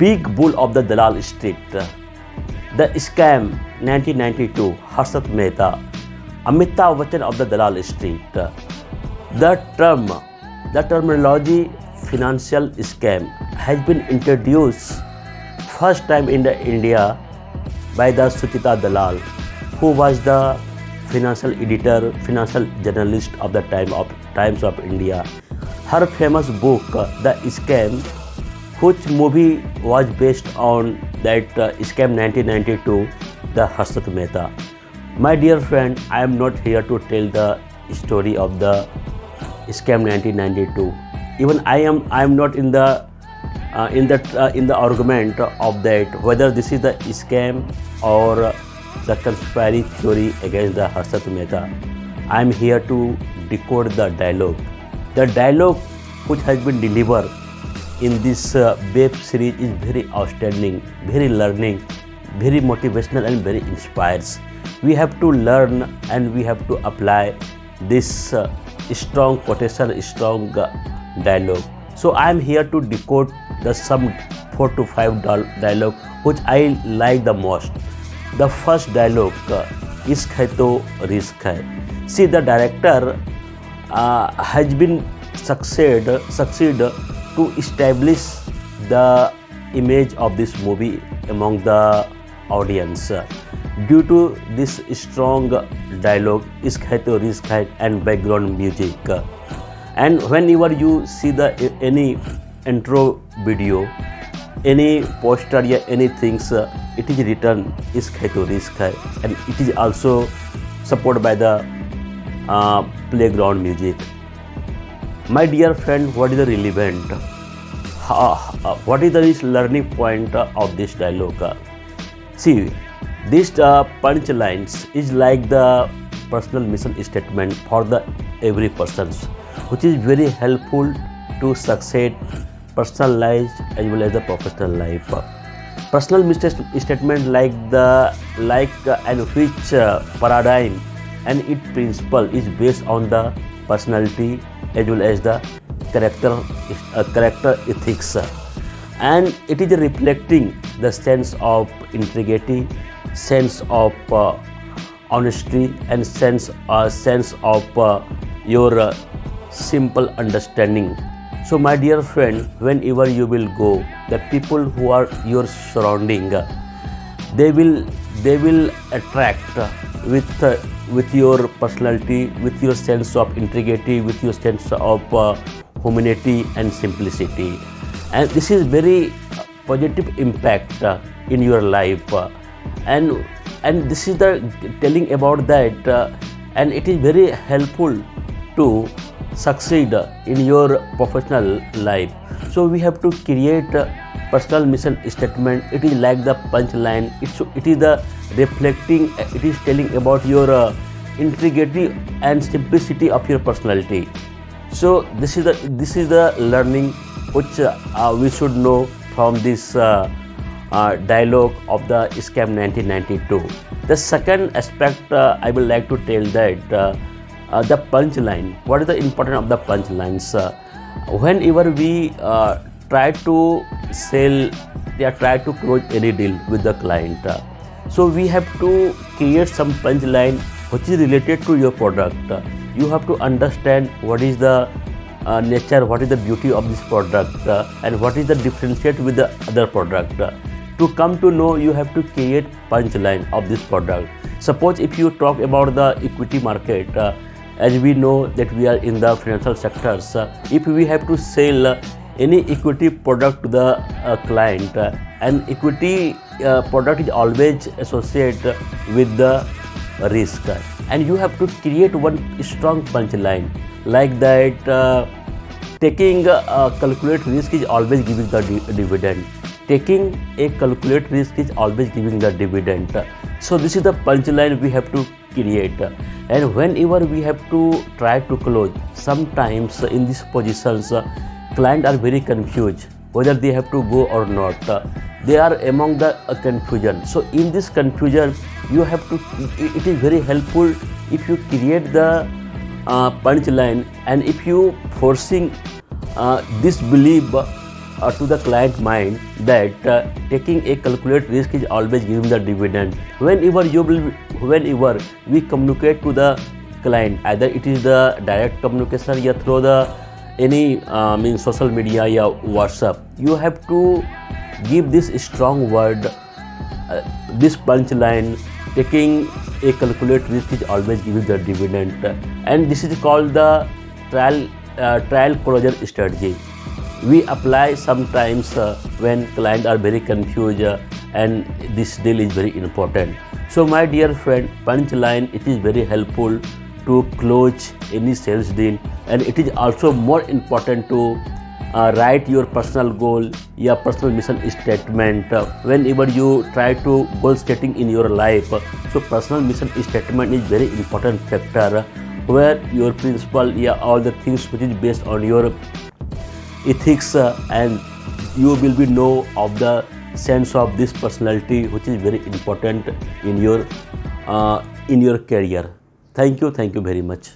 Big Bull of the Dalal Street, The Scam 1992, Harshad Mehta, Amitabh Bachchan of the Dalal Street. The terminology financial scam has been introduced first time in India by the Suchita Dalal, who was the financial editor, financial journalist of the Times of India. Her famous book, The Scam, which movie was based on that Scam 1992, the Harshad Mehta. My dear friend, I am not here to tell the story of the Scam 1992. Even I am not in the argument of that whether this is the scam or the conspiracy theory against the Harshad Mehta. I am here to decode the dialogue. The dialogue which has been delivered in this web series is very outstanding, very learning, very motivational and very inspires. We have to learn and we have to apply this strong quotation, strong dialogue. So I am here to decode the some 4 to 5 dialogue which I like the most. The first dialogue, Ishq hai to risk hai. See, the director has been succeed to establish the image of this movie among the audience due to this strong dialogue, Ishq hai to risk hai, and background music. And whenever you see any intro video, any poster or anything, it is written Ishq hai to risk hai, and it is also supported by the playground music. My dear friend, what is the relevant? What is the learning point of this dialogue? See, this punchlines is like the personal mission statement for the every person, which is very helpful to succeed personal life as well as the professional life. Personal mission statement like and which paradigm and its principle is based on the personality as well as the character ethics, and it is reflecting the sense of integrity, sense of honesty, and sense of your simple understanding. So my dear friend, whenever you will go, the people who are your surrounding, they will attract with your personality, with your sense of integrity, with your sense of humanity and simplicity, and this is very positive impact in your life, and this is the telling about that, and it is very helpful to succeed in your professional life. So we have to create a personal mission statement. It is like the punchline. It is the reflecting. It is telling about your integrity and simplicity of your personality. So this is the learning which we should know from this dialogue of the Scam 1992. The second aspect I would like to tell that. The punchline. What is the importance of the punchlines? Whenever we try to sell, try to close any deal with the client, so we have to create some punchline which is related to your product. You have to understand what is the nature, what is the beauty of this product, and what is the differentiate with the other product. To come to know, you have to create punchline of this product. Suppose if you talk about the equity market, as we know that we are in the financial sectors, if we have to sell any equity product to the client, and equity product is always associated with the risk, and you have to create one strong punchline like that. Taking a calculated risk is always giving the dividend. Taking a calculated risk is always giving the dividend. So this is the punchline we have to create, and whenever we have to try to close, sometimes in these positions clients are very confused whether they have to go or not. They are among the confusion. So in this confusion, you have to, it is very helpful if you create the punchline, and if you forcing this belief to the client mind that taking a calculated risk is always giving the dividend. Whenever we communicate to the client, either it is the direct communication or through the any means social media or WhatsApp, you have to give this strong word, this punchline: taking a calculated risk is always giving the dividend, and this is called the trial closure strategy. We apply sometimes when clients are very confused, and this deal is very important. So my dear friend, punchline, it is very helpful to close any sales deal, and it is also more important to write your personal goal, your personal mission statement whenever you try to goal setting in your life. So personal mission statement is very important factor where your principle, all the things which is based on your ethics, and you will be know of the sense of this personality, which is very important in your career. Thank you very much.